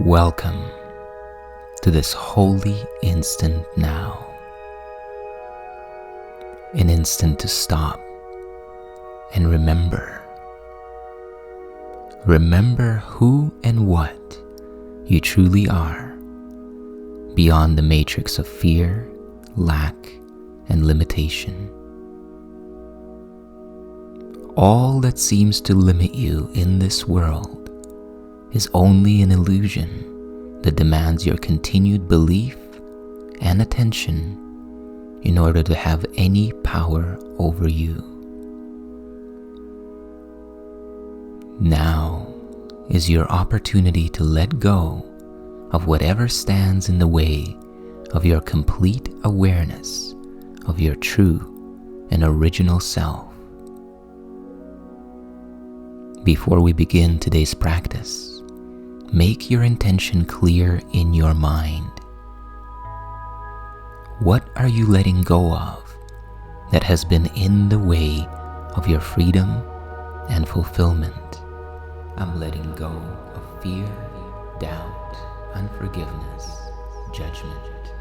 Welcome to this holy instant now. An instant to stop and remember. Remember who and what you truly are, beyond the matrix of fear, lack, and limitation. All that seems to limit you in this world is only an illusion that demands your continued belief and attention in order to have any power over you. Now is your opportunity to let go of whatever stands in the way of your complete awareness of your true and original self. Before we begin today's practice, make your intention clear in your mind. What are you letting go of that has been in the way of your freedom and fulfillment? I'm letting go of fear, doubt, unforgiveness, judgment.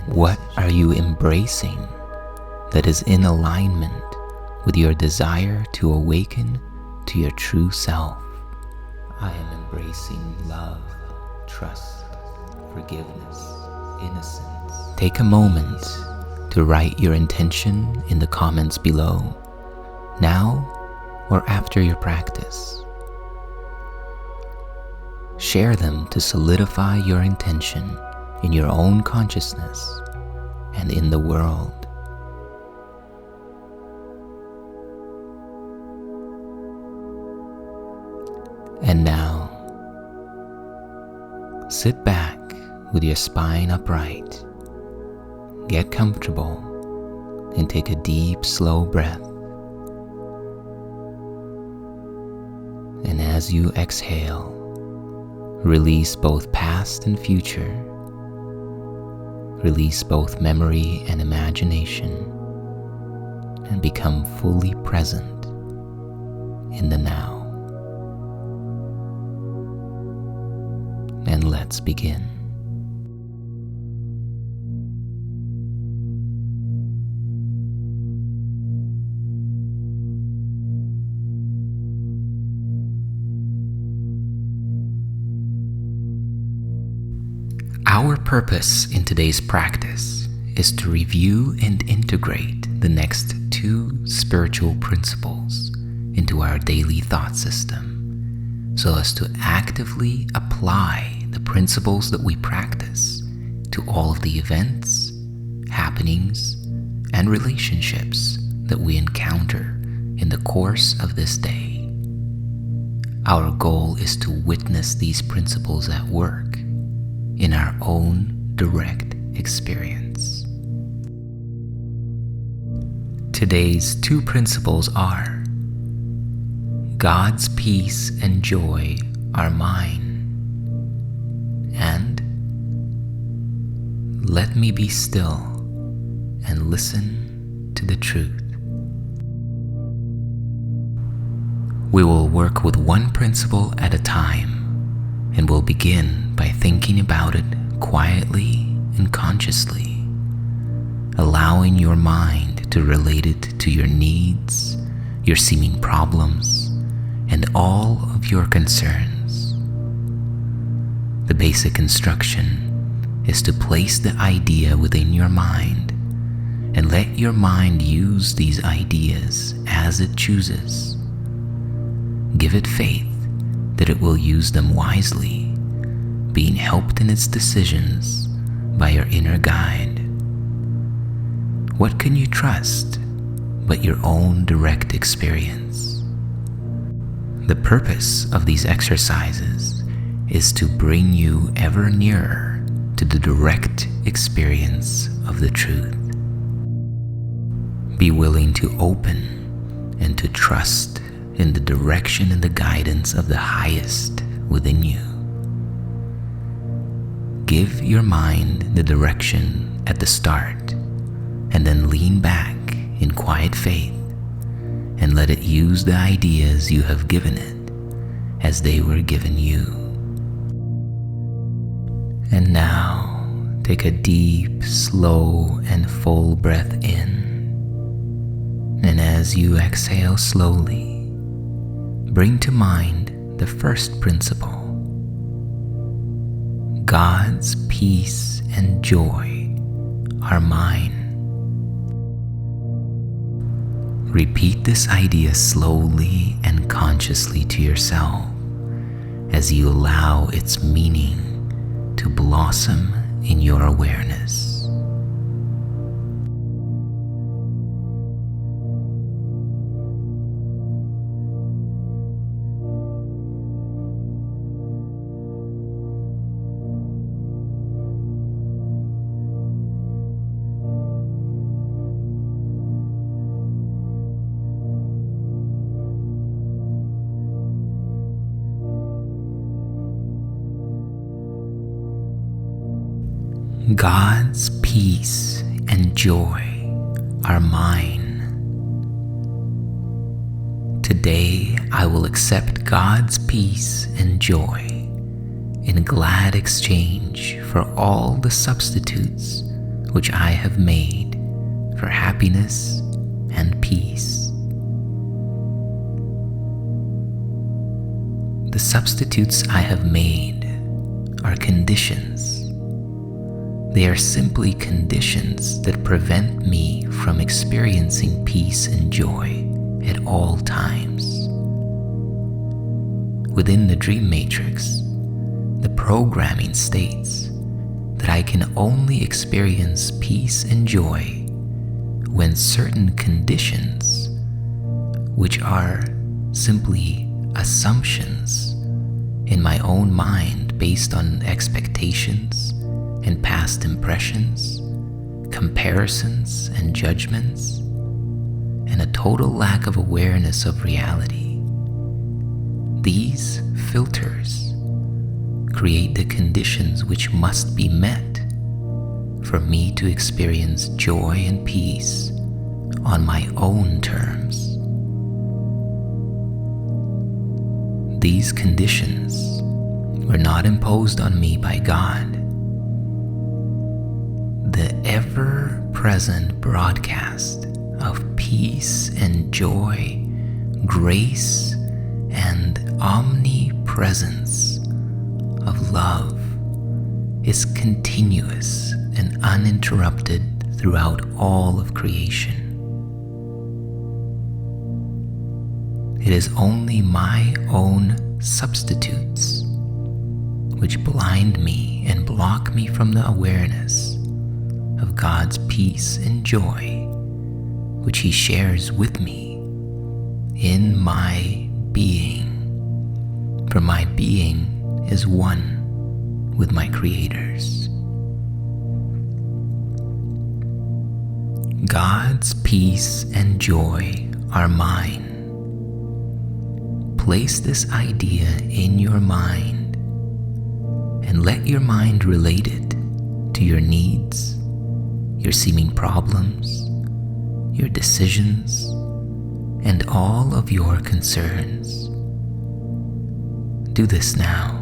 What are you embracing that is in alignment with your desire to awaken to your true self? I am embracing love, trust, forgiveness, innocence. Take a moment to write your intention in the comments below, now or after your practice. Share them to solidify your intention in your own consciousness and in the world. And now, sit back with your spine upright. Get comfortable and take a deep, slow breath. And as you exhale, release both past and future. Release both memory and imagination, and become fully present in the now. And let's begin. Our purpose in today's practice is to review and integrate the next two spiritual principles into our daily thought system, so as to actively apply the principles that we practice to all of the events, happenings, and relationships that we encounter in the course of this day. Our goal is to witness these principles at work in our own direct experience. Today's two principles are: God's peace and joy are mine, and let me be still and listen to the truth. We will work with one principle at a time, and we'll begin by thinking about it quietly and consciously, allowing your mind to relate it to your needs, your seeming problems, and all of your concerns. The basic instruction is to place the idea within your mind and let your mind use these ideas as it chooses. Give it faith that it will use them wisely, being helped in its decisions by your inner guide. What can you trust but your own direct experience? The purpose of these exercises is to bring you ever nearer to the direct experience of the truth. Be willing to open and to trust in the direction and the guidance of the highest within you. Give your mind the direction at the start, and then lean back in quiet faith and let it use the ideas you have given it as they were given you. now, take a deep, slow, and full breath in. And as you exhale slowly, bring to mind the first principle. God's peace and joy are mine. Repeat this idea slowly and consciously to yourself as you allow its meaning to blossom in your awareness. God's peace and joy are mine. Today I will accept God's peace and joy in glad exchange for all the substitutes which I have made for happiness and peace. The substitutes I have made are conditions. They are simply conditions that prevent me from experiencing peace and joy at all times. Within the dream matrix, the programming states that I can only experience peace and joy when certain conditions, which are simply assumptions in my own mind based on expectations and past impressions, comparisons and judgments, and a total lack of awareness of reality. These filters create the conditions which must be met for me to experience joy and peace on my own terms. These conditions were not imposed on me by God. The ever-present broadcast of peace and joy, grace and omnipresence of love is continuous and uninterrupted throughout all of creation. It is only my own substitutes which blind me and block me from the awareness of God's peace and joy, which He shares with me in my being. For my being is one with my Creator's. God's peace and joy are mine. Place this idea in your mind and let your mind relate it to your needs, your seeming problems, your decisions, and all of your concerns. Do this now.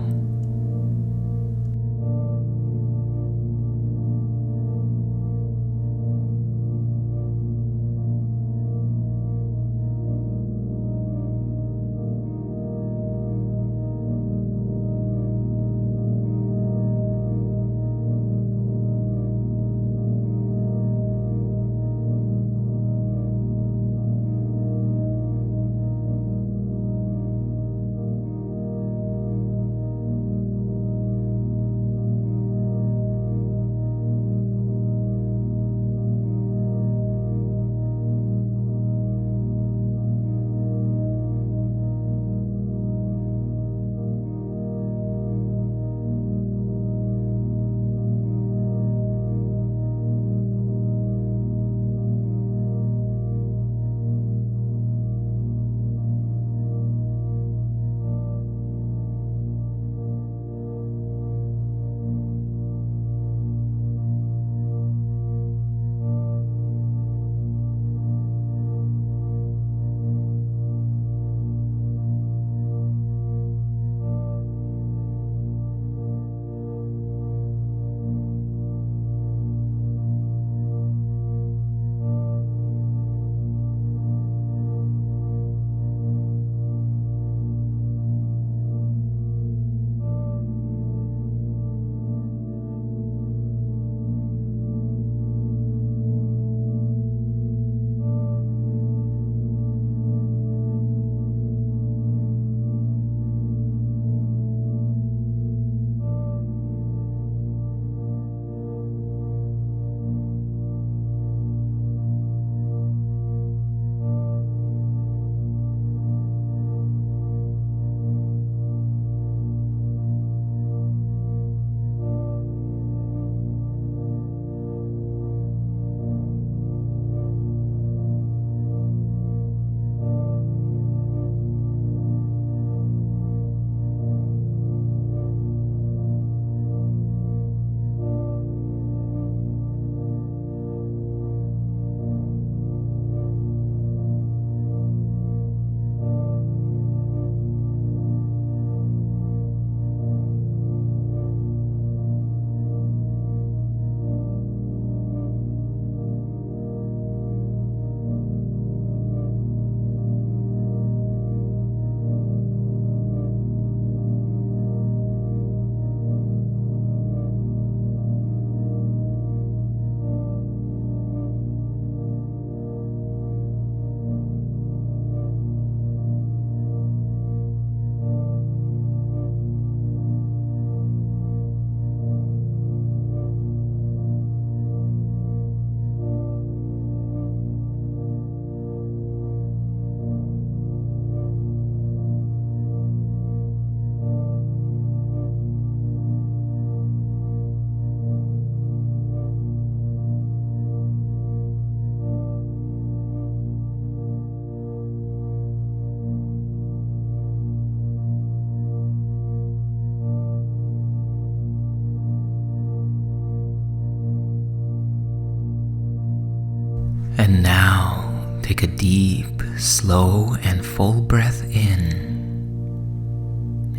And now take a deep, slow, and full breath in.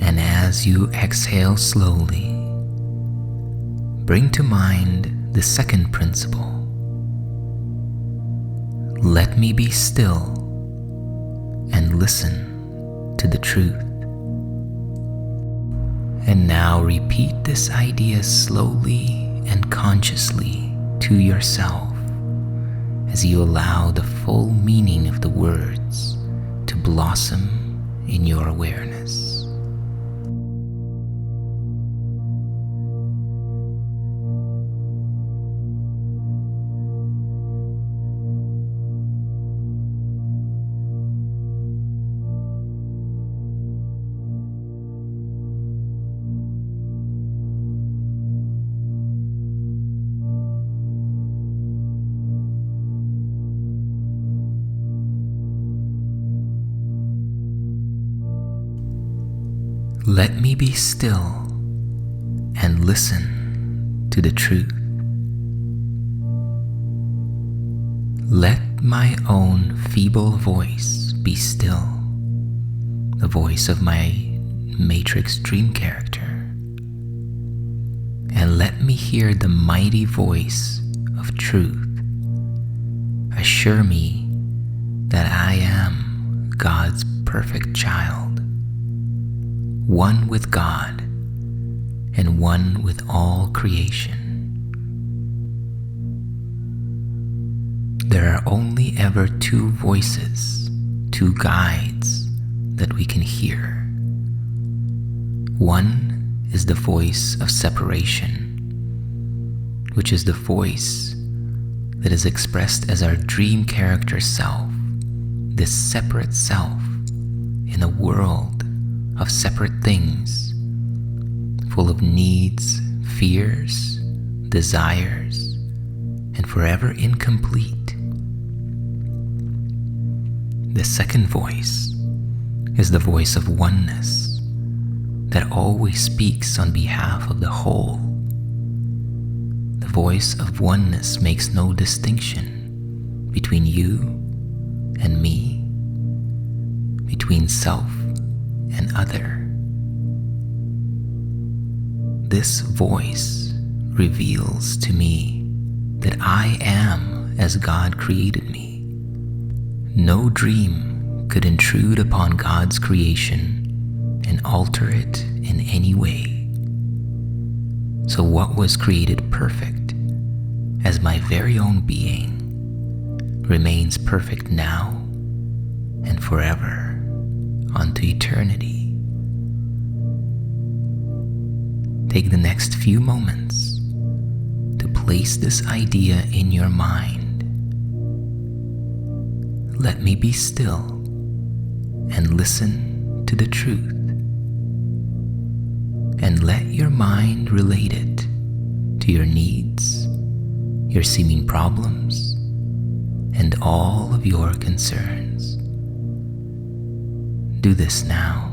And as you exhale slowly, bring to mind the second principle. Let me be still and listen to the truth. And now repeat this idea slowly and consciously to yourself as you allow the full meaning of the words to blossom in your awareness. Let me be still and listen to the truth. Let my own feeble voice be still, the voice of my matrix dream character, and let me hear the mighty voice of truth. Assure me that I am God's perfect child, one with God and one with all creation. There are only ever two voices, two guides that we can hear. One is the voice of separation, which is the voice that is expressed as our dream character self, this separate self in a world of separate things, full of needs, fears, desires, and forever incomplete. The second voice is the voice of oneness that always speaks on behalf of the whole. The voice of oneness makes no distinction between you and me, between self and other. This voice reveals to me that I am as God created me. No dream could intrude upon God's creation and alter it in any way. So what was created perfect as my very own being remains perfect now and forever unto eternity. Take the next few moments to place this idea in your mind. Let me be still and listen to the truth. And let your mind relate it to your needs, your seeming problems, and all of your concerns. Do this now.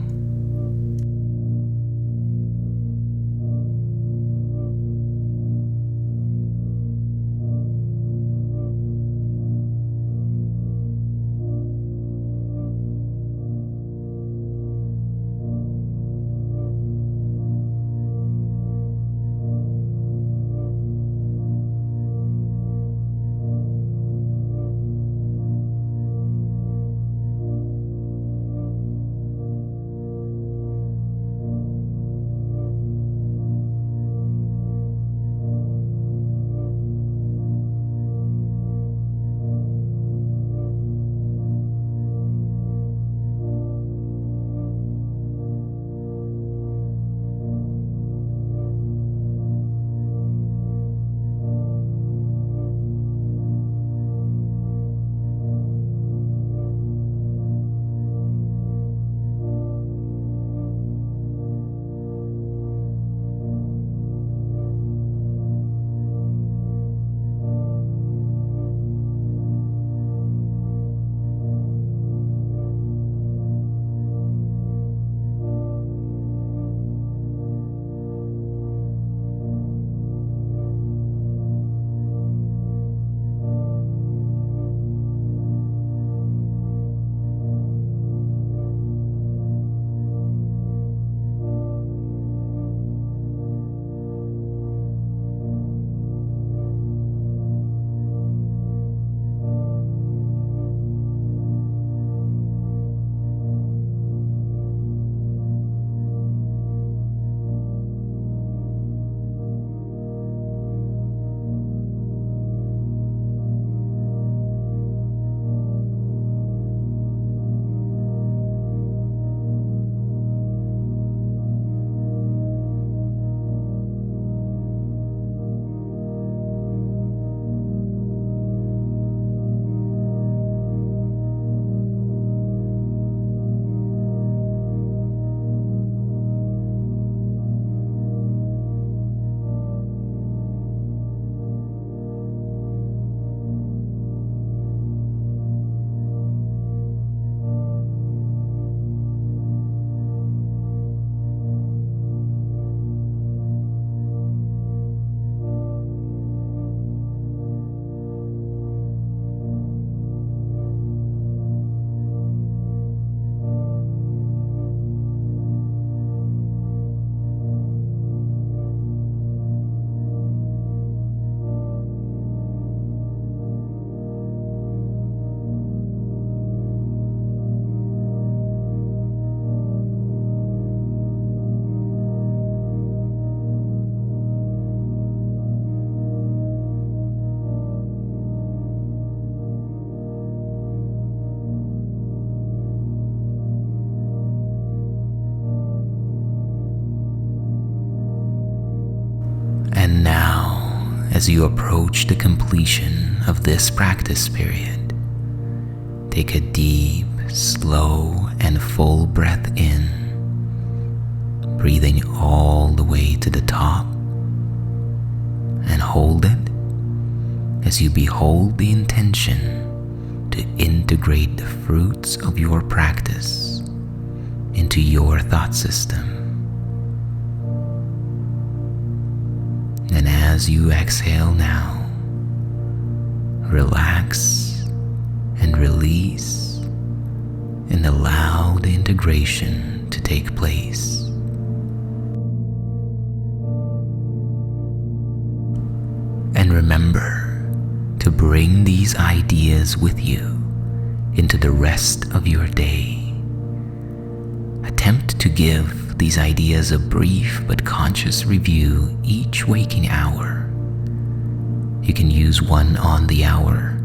As you approach the completion of this practice period, take a deep, slow, and full breath in, breathing all the way to the top, and hold it as you behold the intention to integrate the fruits of your practice into your thought system. And as you exhale now, relax and release and allow the integration to take place. And remember to bring these ideas with you into the rest of your day. Attempt to give these ideas a brief but conscious review each waking hour. You can use one on the hour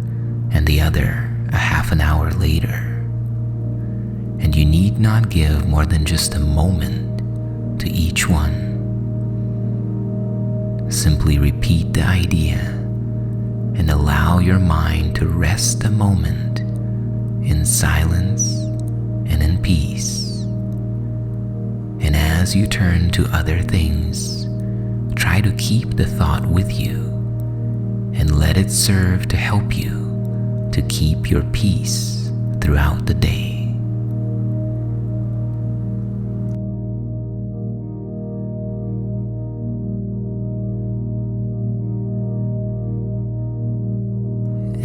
and the other a half an hour later. And you need not give more than just a moment to each one. Simply repeat the idea and allow your mind to rest a moment in silence and in peace. And as you turn to other things, try to keep the thought with you and let it serve to help you to keep your peace throughout the day.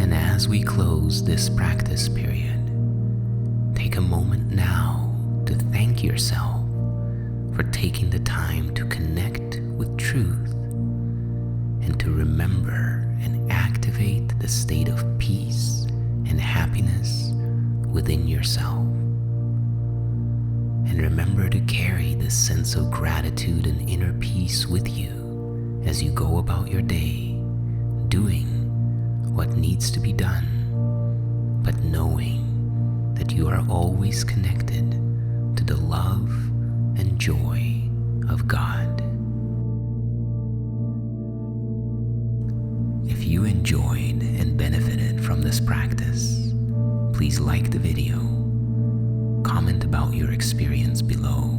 And as we close this practice period, take a moment now to thank yourself for taking the time to connect with truth and to remember and activate the state of peace and happiness within yourself. And remember to carry this sense of gratitude and inner peace with you as you go about your day, doing what needs to be done, but knowing that you are always connected to the love and joy of God. If you enjoyed and benefited from this practice, please like the video, comment about your experience below,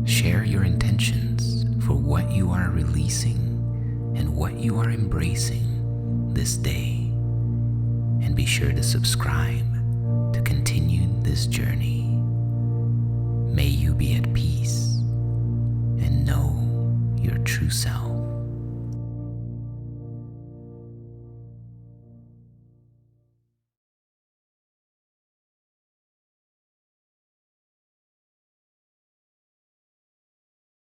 share your intentions for what you are releasing and what you are embracing this day, and be sure to subscribe to continue this journey. May you be at peace and know your true self.